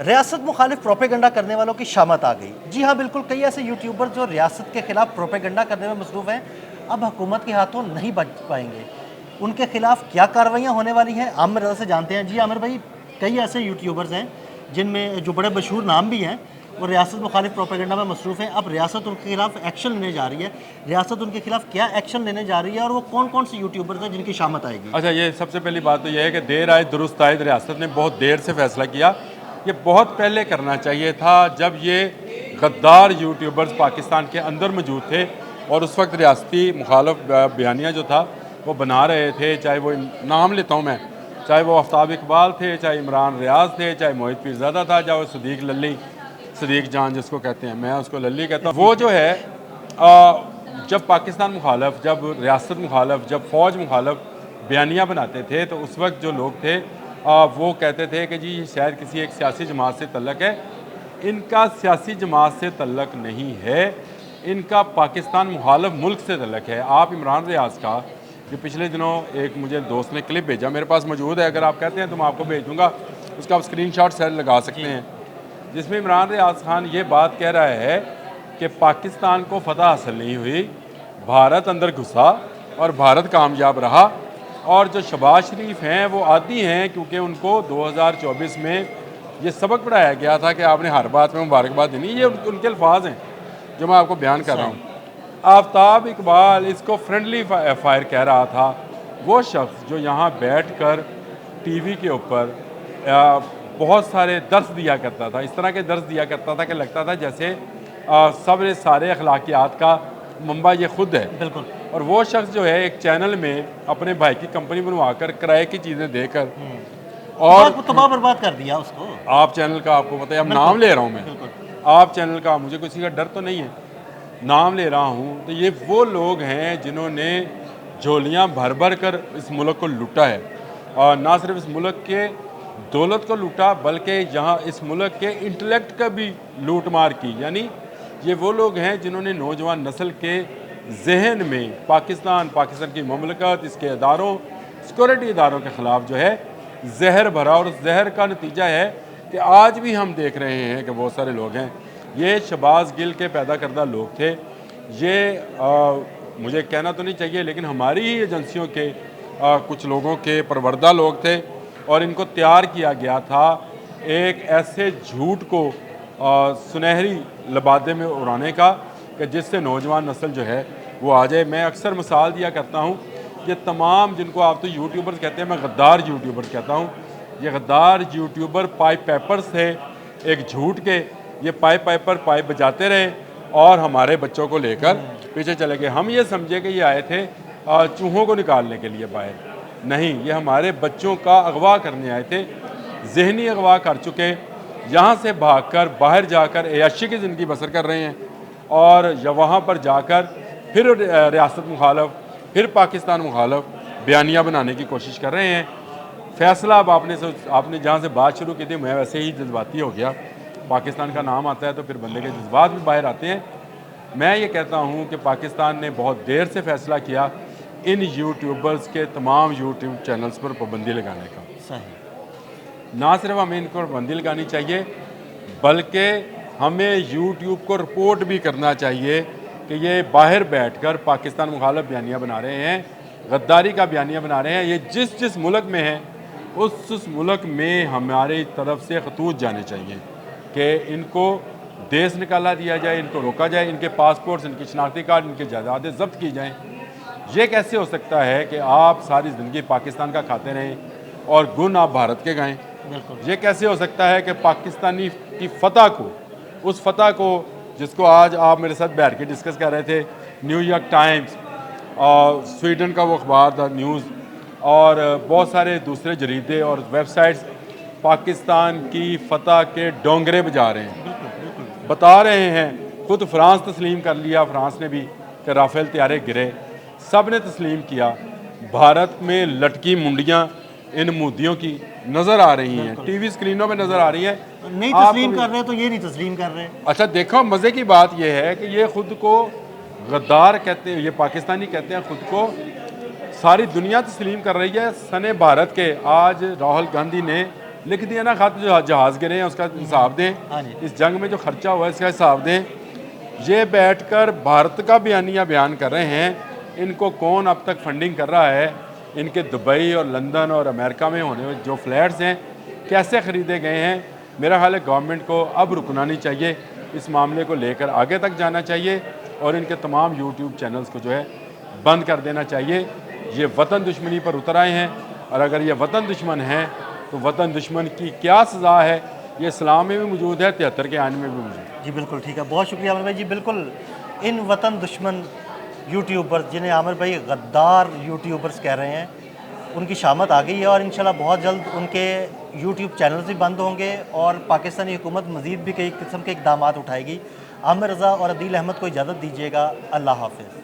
रियासत मुखालिफ प्रोपेगंडा करने वालों की शामत आ गई। जी हाँ, बिल्कुल, कई ऐसे यूट्यूबर जो रियासत के खिलाफ प्रोपेगंडा करने में मसरूफ़ हैं, अब हुकूमत के हाथों नहीं बच पाएंगे। उनके खिलाफ क्या कार्रवाइयाँ होने वाली हैं, आमिर रज़ा से जानते हैं। जी आमिर भाई, कई ऐसे यूट्यूबर्स हैं जिनमें जो बड़े मशहूर नाम भी हैं, वो रियासत मुखालिफ प्रोपेगंडा में मसरूफ़ हैं। अब रियासत उनके खिलाफ एक्शन लेने जा रही है। रियासत उनके खिलाफ क्या एक्शन लेने जा रही है और वो कौन कौन से यूट्यूबर्स हैं जिनकी शामत आएगी? अच्छा, ये सबसे पहली बात तो यह है कि देर आए दुरुस्त आए। रियासत ने बहुत देर से फैसला किया। ये बहुत पहले करना चाहिए था, जब ये गद्दार यूट्यूबर्स पाकिस्तान के अंदर मौजूद थे और उस वक्त रियासती मुखालफ बयानिया जो था वो बना रहे थे। चाहे वो नाम लेता हूँ मैं, चाहे वो आफ्ताब इकबाल थे, चाहे इमरान रियाज थे, चाहे मोहित पीरज़ादा था, चाहे वो सदीक लल्ली, सदीक जान जिसको कहते हैं, मैं उसको लल्ली कहता हूँ। वो जो है जब पाकिस्तान मुखालफ, जब रियासत मुखालफ, जब फ़ौज मुखालफ बयानियाँ बनाते थे, तो उस वक्त जो लोग थे वो कहते थे कि जी ये शायद किसी एक सियासी जमात से तल्लक है। इनका सियासी जमात से तल्लक नहीं है, इनका पाकिस्तान मुखालफ मुल्क से तल्लक है। आप इमरान रियाज का जो पिछले दिनों एक मुझे दोस्त ने क्लिप भेजा, मेरे पास मौजूद है, अगर आप कहते हैं तो मैं आपको भेज दूँगा, उसका आप स्क्रीनशॉट सेल लगा सकते हैं, जिसमें इमरान रियाज खान ये बात कह रहा है कि पाकिस्तान को फतह हासिल नहीं हुई, भारत अंदर घुसा और भारत कामयाब रहा। और जो शहबाज शरीफ हैं वो आदी हैं, क्योंकि उनको 2024 में ये सबक पढ़ाया गया था कि आपने हर बात में मुबारकबाद देनी। ये उनके अल्फाज हैं जो मैं आपको बयान कर रहा हूँ। आफ्ताब इकबाल इसको फ्रेंडली फायर कह रहा था। वो शख्स जो यहाँ बैठ कर टीवी के ऊपर बहुत सारे दर्स दिया करता था, इस तरह के दर्स दिया करता था कि लगता था जैसे सब सारे अखलाकियात का मंबा ये खुद है। बिल्कुल। और वो शख्स जो है एक चैनल में अपने भाई की कंपनी बनवाकर किराए की चीज़ें देकर और तबाह बर्बाद कर दिया उसको। आप चैनल का, आपको पता है, अब नाम ले रहा हूँ मैं, आप चैनल का, मुझे किसी का डर तो नहीं है, नाम ले रहा हूँ, तो ये वो लोग हैं जिन्होंने झोलियाँ भर भर कर इस मुल्क को लूटा है। और ना सिर्फ इस मुल्क के दौलत को लूटा, बल्कि यहाँ इस मुल्क के इंटेलेक्ट का भी लूट मार की। यानी ये वो लोग हैं जिन्होंने नौजवान नस्ल के जहन में पाकिस्तान की ममलकत, इसके इदारों, सिक्योरिटी इदारों के ख़िलाफ़ जो है जहर भरा। और उस जहर का नतीजा है कि आज भी हम देख रहे हैं कि बहुत सारे लोग हैं, ये शहबाज गिल के पैदा करदा लोग थे। ये मुझे कहना तो नहीं चाहिए, लेकिन हमारी ही एजेंसियों के कुछ लोगों के परवरदा लोग थे और इनको तैयार किया गया था एक ऐसे झूठ को सुनहरी लबादे में उड़ाने का कि जिससे नौजवान नस्ल जो है वो आ जाए। मैं अक्सर मिसाल दिया करता हूँ, ये तमाम जिनको आप तो यूट्यूबर्स कहते हैं, मैं गद्दार यूट्यूबर्स कहता हूँ, ये गद्दार यूट्यूबर पाइप पेपर्स थे एक झूठ के। ये पाइप पाइप बजाते रहे और हमारे बच्चों को लेकर पीछे चले गए। हम ये समझे कि ये आए थे चूहों को निकालने के लिए बाहर, नहीं, ये हमारे बच्चों का अगवा करने आए थे, जहनी अगवा कर चुके, यहाँ से भागकर बाहर जाकर ऐशी की ज़िंदगी बसर कर रहे हैं और वहाँ पर जाकर फिर रियासत मुखालफ, फिर पाकिस्तान मुखालफ बयानियाँ बनाने की कोशिश कर रहे हैं। फ़ैसला अब आपने जहाँ से बात शुरू की थी, मैं वैसे ही जज्बाती हो गया। पाकिस्तान का नाम आता है तो फिर बंदे के जज्बात भी बाहर आते हैं। मैं ये कहता हूँ कि पाकिस्तान ने बहुत देर से फ़ैसला किया इन यूट्यूबर्स के तमाम यूट्यूब चैनल्स पर पाबंदी लगाने का। सही। ना सिर्फ हमें इन पर पाबंदी लगानी चाहिए, बल्कि हमें यूट्यूब को रिपोर्ट भी करना चाहिए कि ये बाहर बैठकर पाकिस्तान मुखालफ बयानियाँ बना रहे हैं, गद्दारी का बयानियाँ बना रहे हैं। ये जिस जिस मुल्क में है उस मुल्क में हमारी तरफ से खतूत जाने चाहिए कि इनको देश निकाला दिया जाए, इनको रोका जाए, इनके पासपोर्ट्स, इनकी शनाख्ती कार्ड, इनकी जायदादें जब्त की जाएँ। ये कैसे हो सकता है कि आप सारी ज़िंदगी पाकिस्तान का खाते रहें और गुण आप भारत के गाएँ? ये कैसे हो सकता है कि पाकिस्तानी की फ़तह को, उस फ़तह को जिसको आज आप मेरे साथ बैठ के डिस्कस कर रहे थे, न्यूयॉर्क टाइम्स और स्वीडन का वो अखबार द न्यूज़ और बहुत सारे दूसरे जरीदे और वेबसाइट्स पाकिस्तान की फ़तह के डोंगरे बजा रहे हैं, बता रहे हैं। खुद फ्रांस तस्लीम कर लिया, फ्रांस ने भी, कि राफेल तैयारे गिरे, सब ने तस्लीम किया। भारत में लटकी मुंडियाँ इन मोदियों की नज़र आ रही हैं, टीवी स्क्रीनों में नज़र आ रही है। नहीं तस्लीम कर रहे तो ये नहीं तस्लीम कर रहे। अच्छा देखो, मज़े की बात यह है कि ये खुद को गद्दार कहते हैं, ये पाकिस्तानी कहते हैं खुद को, सारी दुनिया तस्लीम कर रही है। सने भारत के आज राहुल गांधी ने लिख दिया ना खत, जो जहाज़ गिरे हैं उसका हिसाब दें, हाँ जी। इस जंग में जो खर्चा हुआ है इसका हिसाब दें। ये बैठकर भारत का बयानिया बयान कर रहे हैं, इनको कौन अब तक फंडिंग कर रहा है, इनके दुबई और लंदन और अमेरिका में होने वाले जो फ्लैट्स हैं कैसे ख़रीदे गए हैं। मेरा ख्याल है गवर्नमेंट को अब रुकना नहीं चाहिए, इस मामले को लेकर आगे तक जाना चाहिए और इनके तमाम यूट्यूब चैनल्स को जो है बंद कर देना चाहिए। ये वतन दुश्मनी पर उतर आए हैं और अगर ये वतन दुश्मन हैं तो वतन दुश्मन की क्या सज़ा है, ये इस्लाम में भी मौजूद है, 73 के आइन में भी मौजूद है। जी बिल्कुल ठीक है, बहुत शुक्रिया आमिर भाई जी। बिल्कुल इन वतन दुश्मन यूट्यूबर्स जिन्हें आमिर भाई गद्दार यूट्यूबर्स कह रहे हैं, उनकी शामत आ गई है और इंशाल्लाह बहुत जल्द उनके यूट्यूब चैनल्स भी बंद होंगे और पाकिस्तानी हुकूमत मज़ीद भी कई किस्म के इकदाम उठाएगी। आमिर रज़ा और अदील अहमद को इजाज़त दीजिएगा। अल्लाह हाफ़िज़।